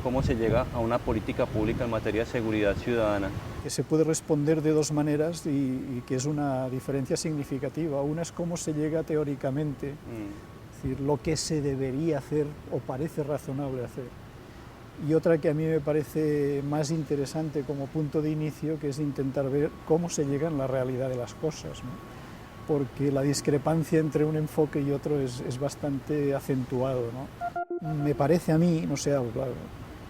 ¿Cómo se llega a una política pública en materia de seguridad ciudadana? Que se puede responder de dos maneras y que es una diferencia significativa. Una es cómo se llega teóricamente, es decir, lo que se debería hacer o parece razonable hacer. Y otra que a mí me parece más interesante como punto de inicio, que es intentar ver cómo se llega en la realidad de las cosas, ¿no? Porque la discrepancia entre un enfoque y otro es bastante acentuado, ¿no? Me parece a mí, no sé, claro,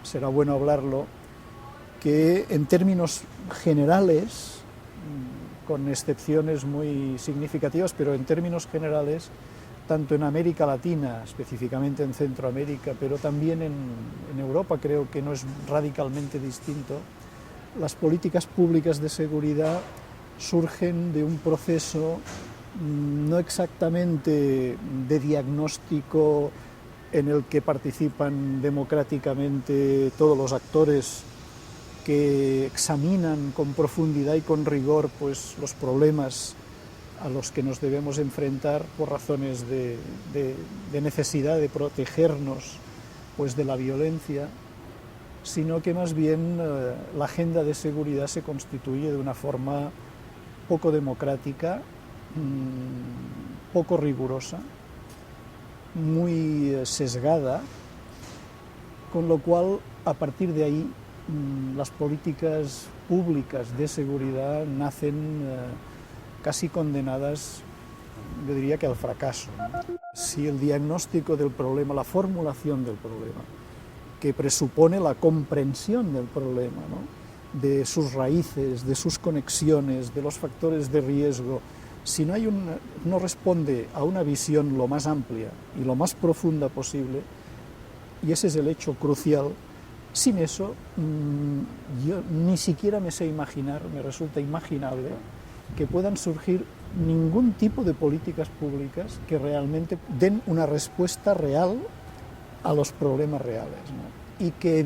será bueno hablarlo, que en términos generales, con excepciones muy significativas, pero en términos generales, tanto en América Latina, específicamente en Centroamérica, pero también en Europa, creo que no es radicalmente distinto, las políticas públicas de seguridad surgen de un proceso no exactamente de diagnóstico en el que participan democráticamente todos los actores que examinan con profundidad y con rigor pues, los problemas a los que nos debemos enfrentar por razones de necesidad de protegernos pues, de la violencia, sino que más bien la agenda de seguridad se constituye de una forma poco democrática, poco rigurosa, muy sesgada, con lo cual, a partir de ahí, las políticas públicas de seguridad nacen casi condenadas, yo diría que al fracaso, ¿no? Si el diagnóstico del problema, la formulación del problema, que presupone la comprensión del problema, ¿no? De sus raíces, de sus conexiones, de los factores de riesgo, si no responde a una visión lo más amplia y lo más profunda posible, y ese es el hecho crucial, sin eso yo ni siquiera me sé imaginar, me resulta imaginable que puedan surgir ningún tipo de políticas públicas que realmente den una respuesta real a los problemas reales, ¿no? Y que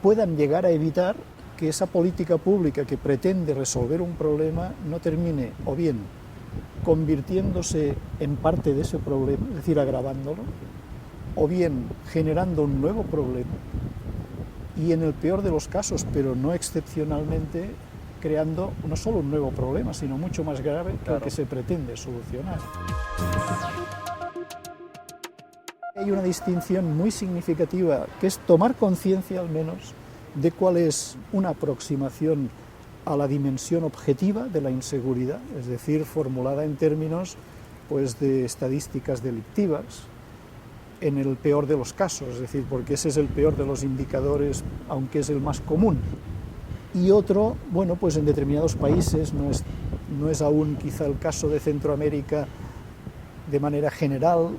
puedan llegar a evitar que esa política pública que pretende resolver un problema no termine o bien convirtiéndose en parte de ese problema, es decir, agravándolo, o bien generando un nuevo problema y en el peor de los casos, pero no excepcionalmente, creando no solo un nuevo problema, sino mucho más grave que el que se pretende solucionar. Hay una distinción muy significativa, que es tomar conciencia al menos de cuál es una aproximación a la dimensión objetiva de la inseguridad, es decir, formulada en términos pues, de estadísticas delictivas, en el peor de los casos, es decir, porque ese es el peor de los indicadores, aunque es el más común. Y otro, bueno, pues en determinados países, no es aún quizá el caso de Centroamérica de manera general,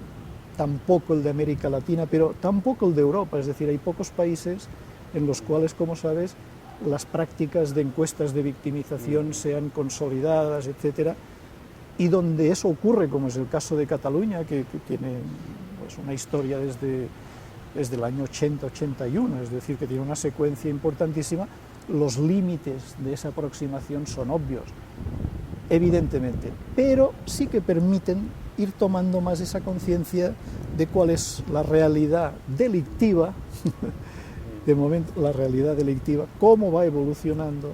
tampoco el de América Latina, pero tampoco el de Europa, es decir, hay pocos países en los cuales, como sabes, las prácticas de encuestas de victimización sean consolidadas, etcétera, y donde eso ocurre, como es el caso de Cataluña, que tiene pues, una historia desde el año 80-81, es decir, que tiene una secuencia importantísima, los límites de esa aproximación son obvios, evidentemente, pero sí que permiten ir tomando más esa conciencia de cuál es la realidad delictiva, de momento la realidad delictiva, cómo va evolucionando,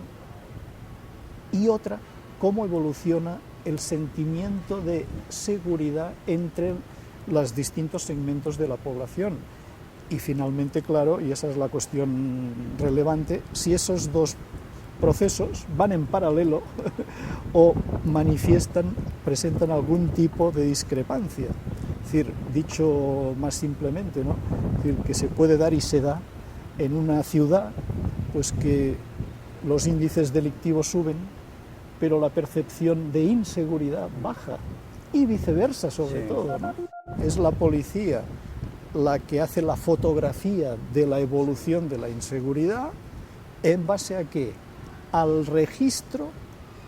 y otra, cómo evoluciona el sentimiento de seguridad entre los distintos segmentos de la población. Y finalmente, claro, y esa es la cuestión relevante, si esos dos procesos van en paralelo o presentan algún tipo de discrepancia. Es decir, dicho más simplemente, ¿no? Es decir, que se puede dar y se da en una ciudad, pues que los índices delictivos suben pero la percepción de inseguridad baja, y viceversa sobre todo, ¿no? Es la policía la que hace la fotografía de la evolución de la inseguridad. ¿En base a qué? Al registro,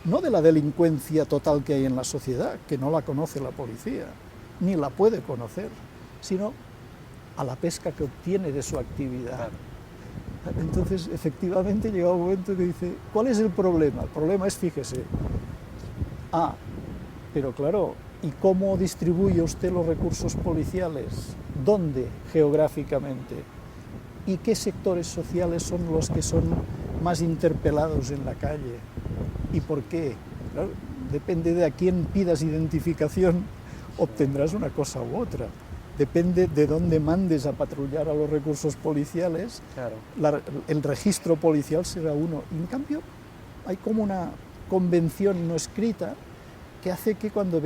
no de la delincuencia total que hay en la sociedad, que no la conoce la policía, ni la puede conocer, sino a la pesca que obtiene de su actividad. Claro. Entonces, efectivamente, llega un momento que dice, ¿cuál es el problema? El problema es, fíjese, pero claro, ¿y cómo distribuye usted los recursos policiales? ¿Dónde geográficamente? ¿Y qué sectores sociales son los que son más interpelados en la calle? ¿Y por qué? Claro, depende de a quién pidas identificación, obtendrás una cosa u otra. Depende de dónde mandes a patrullar a los recursos policiales, claro, el registro policial será uno. Y en cambio, hay como una convención no escrita que hace que cuando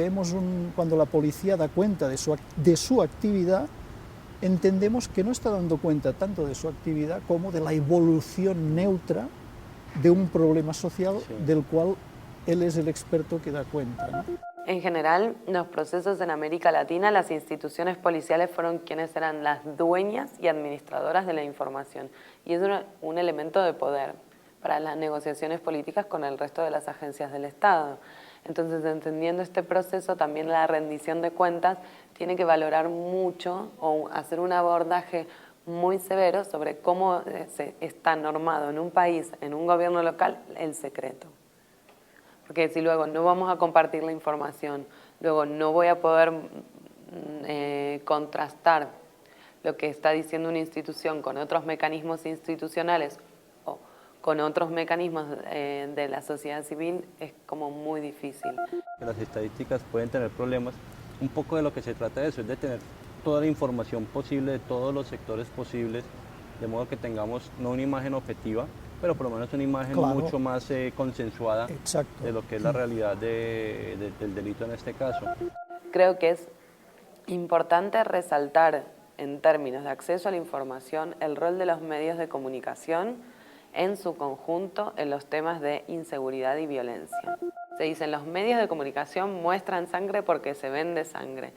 cuando la policía da cuenta de su actividad, entendemos que no está dando cuenta tanto de su actividad como de la evolución neutra de un problema social, sí, del cual él es el experto que da cuenta, ¿no? En general, los procesos en América Latina, las instituciones policiales fueron quienes eran las dueñas y administradoras de la información, y es un elemento de poder para las negociaciones políticas con el resto de las agencias del Estado. Entonces, entendiendo este proceso, también la rendición de cuentas tiene que valorar mucho o hacer un abordaje muy severo sobre cómo está normado en un país, en un gobierno local, el secreto. Porque si luego no vamos a compartir la información, luego no voy a poder contrastar lo que está diciendo una institución con otros mecanismos institucionales o con otros mecanismos de la sociedad civil, es como muy difícil. Las estadísticas pueden tener problemas. Un poco de lo que se trata de eso es de tener toda la información posible de todos los sectores posibles, de modo que tengamos no una imagen objetiva, pero por lo menos una imagen, claro, mucho más consensuada, exacto, de lo que es la realidad del delito en este caso. Creo que es importante resaltar en términos de acceso a la información el rol de los medios de comunicación en su conjunto en los temas de inseguridad y violencia. Se dicen los medios de comunicación muestran sangre porque se vende sangre.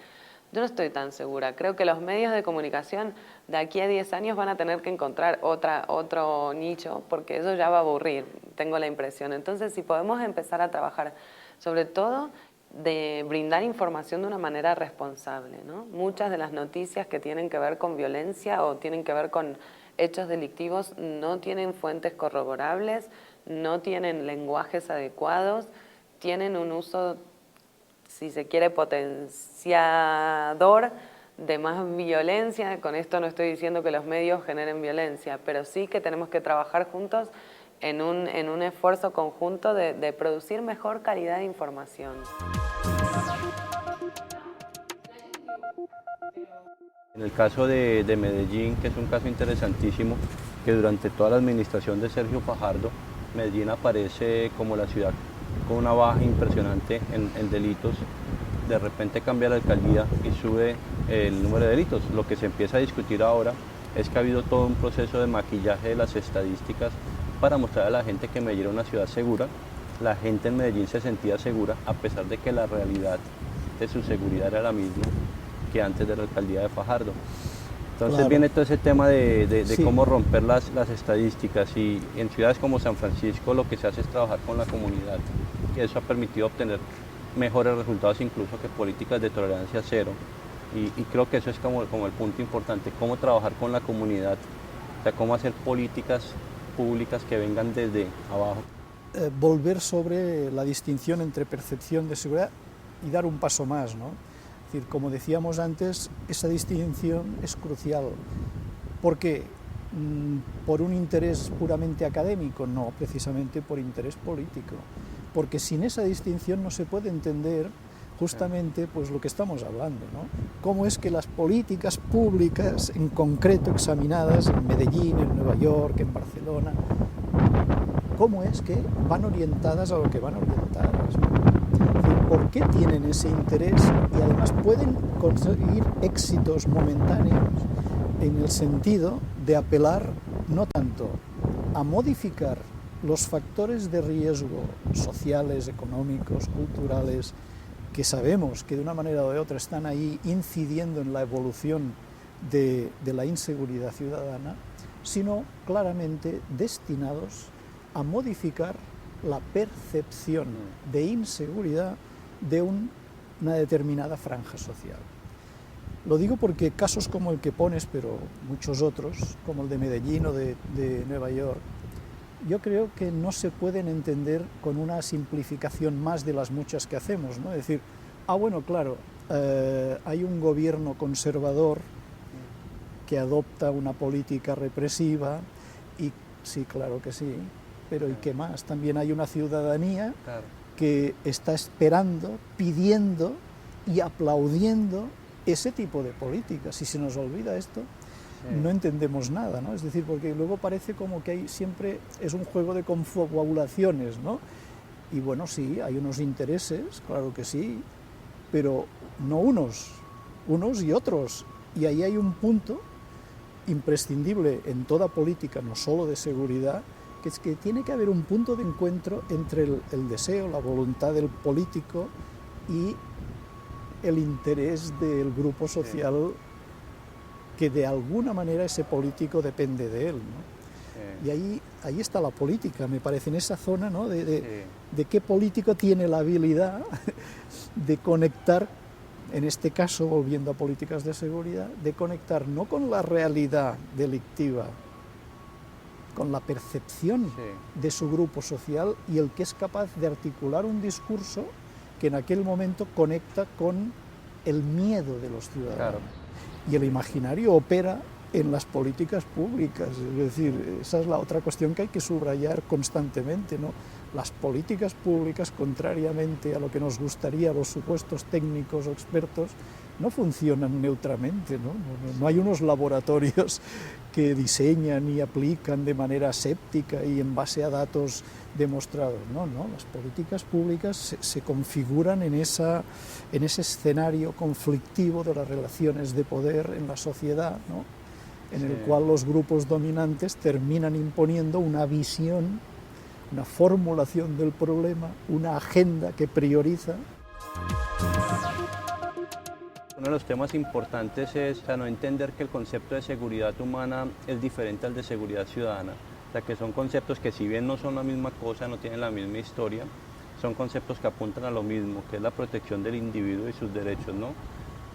Yo no estoy tan segura. Creo que los medios de comunicación de aquí a 10 años van a tener que encontrar otro nicho, porque eso ya va a aburrir, tengo la impresión. Entonces, si podemos empezar a trabajar, sobre todo, de brindar información de una manera responsable, ¿no? Muchas de las noticias que tienen que ver con violencia o tienen que ver con hechos delictivos no tienen fuentes corroborables, no tienen lenguajes adecuados, tienen un uso, si se quiere, potenciador de más violencia. Con esto no estoy diciendo que los medios generen violencia, pero sí que tenemos que trabajar juntos en un esfuerzo conjunto de producir mejor calidad de información. En el caso de Medellín, que es un caso interesantísimo, que durante toda la administración de Sergio Fajardo, Medellín aparece como la ciudad con una baja impresionante en delitos. De repente cambia la alcaldía y sube el número de delitos. Lo que se empieza a discutir ahora es que ha habido todo un proceso de maquillaje de las estadísticas para mostrar a la gente que Medellín era una ciudad segura. La gente en Medellín se sentía segura, a pesar de que la realidad de su seguridad era la misma que antes de la alcaldía de Fajardo. Entonces, claro, viene todo ese tema de sí, cómo romper las estadísticas, y en ciudades como San Francisco lo que se hace es trabajar con la comunidad, y eso ha permitido obtener mejores resultados incluso que políticas de tolerancia cero, y creo que eso es como el punto importante, cómo trabajar con la comunidad, o sea, cómo hacer políticas públicas que vengan desde abajo. Volver sobre la distinción entre percepción de seguridad y dar un paso más, ¿no? Es decir, como decíamos antes, esa distinción es crucial. ¿Por qué? ¿Por un interés puramente académico? No, precisamente por interés político. Porque sin esa distinción no se puede entender justamente pues, lo que estamos hablando, ¿no? Cómo es que las políticas públicas, en concreto examinadas en Medellín, en Nueva York, en Barcelona, cómo es que van orientadas a lo que van orientadas, ¿no? ¿Por qué tienen ese interés? Y además pueden conseguir éxitos momentáneos en el sentido de apelar no tanto a modificar los factores de riesgo sociales, económicos, culturales, que sabemos que de una manera o de otra están ahí incidiendo en la evolución de la inseguridad ciudadana, sino claramente destinados a modificar la percepción de inseguridad de una determinada franja social. Lo digo porque casos como el que pones, pero muchos otros, como el de Medellín o de Nueva York, yo creo que no se pueden entender con una simplificación más de las muchas que hacemos, ¿no? Es decir, bueno, claro, hay un gobierno conservador que adopta una política represiva, y sí, claro que sí, pero ¿y qué más? También hay una ciudadanía que está esperando, pidiendo y aplaudiendo ese tipo de políticas. Si se nos olvida esto, no entendemos nada, ¿no? Es decir, porque luego parece como que hay siempre es un juego de confabulaciones, ¿no? Y bueno, sí, hay unos intereses, claro que sí, pero no unos y otros. Y ahí hay un punto imprescindible en toda política, no solo de seguridad, que es que tiene que haber un punto de encuentro entre el deseo, la voluntad del político y el interés del grupo social, que de alguna manera ese político depende de él, ¿no? Y ahí está la política, me parece, en esa zona, ¿no? de qué político tiene la habilidad de conectar, en este caso, volviendo a políticas de seguridad, de conectar no con la realidad delictiva, con la percepción de su grupo social, y el que es capaz de articular un discurso que en aquel momento conecta con el miedo de los ciudadanos. Claro. Y el imaginario opera en las políticas públicas, es decir, esa es la otra cuestión que hay que subrayar constantemente, ¿no? Las políticas públicas, contrariamente a lo que nos gustaría los supuestos técnicos o expertos, no funcionan neutramente, ¿no? No hay unos laboratorios que diseñan y aplican de manera séptica y en base a datos demostrados. No, las políticas públicas se configuran en ese escenario conflictivo de las relaciones de poder en la sociedad, ¿no? En el cual los grupos dominantes terminan imponiendo una visión, una formulación del problema, una agenda que prioriza. Uno de los temas importantes es no entender que el concepto de seguridad humana es diferente al de seguridad ciudadana. O sea, que son conceptos que, si bien no son la misma cosa, no tienen la misma historia, son conceptos que apuntan a lo mismo, que es la protección del individuo y sus derechos, ¿no?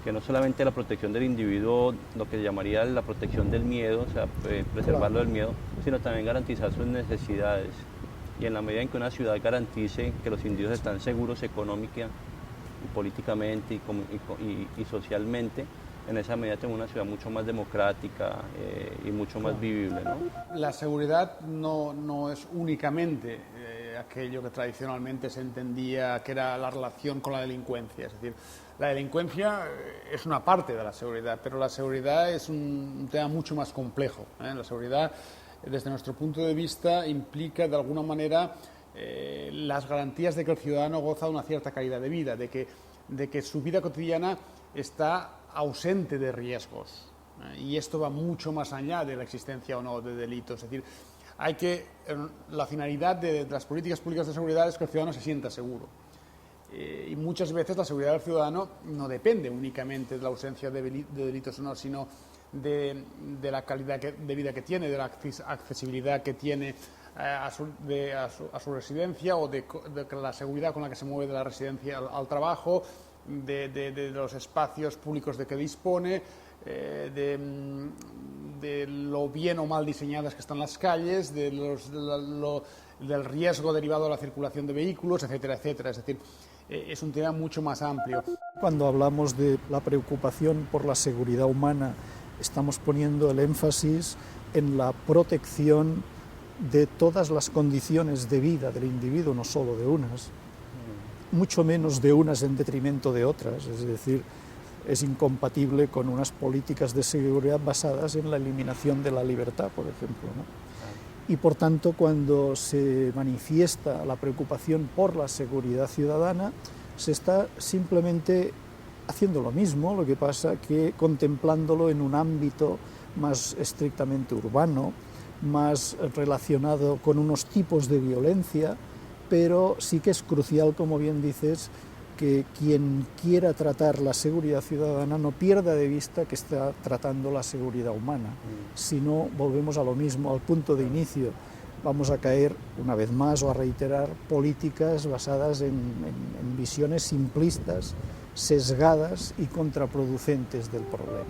Que no solamente la protección del individuo, lo que se llamaría la protección del miedo, o sea, preservarlo del miedo, sino también garantizar sus necesidades. Y en la medida en que una ciudad garantice que los individuos están seguros económica y políticamente y socialmente, en esa medida tenemos una ciudad mucho más democrática y mucho más vivible, ¿no? La seguridad no es únicamente aquello que tradicionalmente se entendía que era la relación con la delincuencia. Es decir, la delincuencia es una parte de la seguridad, pero la seguridad es un tema mucho más complejo, ¿eh? La seguridad, desde nuestro punto de vista, implica de alguna manera las garantías de que el ciudadano goza de una cierta calidad de vida, de que su vida cotidiana está ausente de riesgos, y esto va mucho más allá de la existencia o no de delitos. Es decir, la finalidad de las políticas públicas de seguridad es que el ciudadano se sienta seguro, y muchas veces la seguridad del ciudadano no depende únicamente de la ausencia de delitos o no, sino de la calidad de vida que tiene, de la accesibilidad que tiene a su residencia, o de la seguridad con la que se mueve de la residencia al trabajo, de los espacios públicos de que dispone, de lo bien o mal diseñadas que están las calles, del riesgo derivado de la circulación de vehículos, etcétera, etcétera. Es decir, es un tema mucho más amplio. Cuando hablamos de la preocupación por la seguridad humana, estamos poniendo el énfasis en la protección de todas las condiciones de vida del individuo, no solo de unas, mucho menos de unas en detrimento de otras. Es decir, es incompatible con unas políticas de seguridad basadas en la eliminación de la libertad, por ejemplo, ¿no? Y por tanto, cuando se manifiesta la preocupación por la seguridad ciudadana, se está simplemente haciendo lo mismo, lo que pasa que contemplándolo en un ámbito más estrictamente urbano, más relacionado con unos tipos de violencia, pero sí que es crucial, como bien dices, que quien quiera tratar la seguridad ciudadana no pierda de vista que está tratando la seguridad humana. Si no, volvemos a lo mismo, al punto de inicio. Vamos a caer, una vez más, o a reiterar políticas basadas en visiones simplistas, sesgadas y contraproducentes del problema.